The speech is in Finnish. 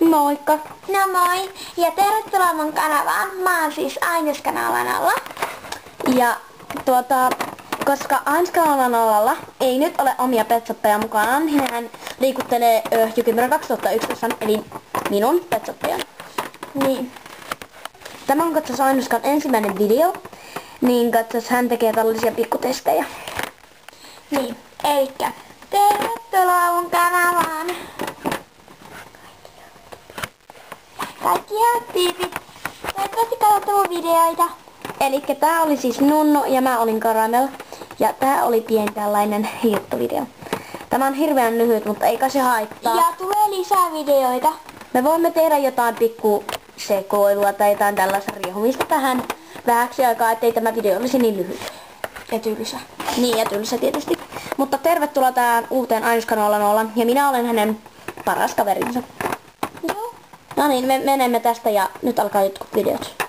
Moikka! No moi ja tervetuloa mun kanavaan. Mä oon siis Ainus-kanavan alla. Ja koska Ainus-kanavan alalla ei nyt ole omia petsoppeja mukanaan, niin hän liikuttelee Jykimeren 2011 eli minun petsoppeja. Niin. Tämä on katsos Ainuskan ensimmäinen video, niin katsos hän tekee tällaisia pikkutestejä. Niin, elikkä tervetuloa mun kanavaan. Kaikki piipit. Toivottavasti katsotte mun videoita. Elikkä tää oli siis Nunnu ja mä olin Karamel. Ja tää oli pieni tällainen juttuvideo. Tämä on hirveän lyhyt, mutta eikä se haittaa. Ja tulee lisää videoita. Me voimme tehdä jotain pikku sekoilua tai jotain tällaista riehumista tähän vähäksi aikaa, ettei tämä video olisi niin lyhyt. Ja tylsä. Niin, ja tylsä tietysti. Mutta tervetuloa tähän uuteen Ainus-kanavan ja minä olen hänen paras kaverinsa. Joo. No niin, me menemme tästä ja nyt alkaa jotkut videot.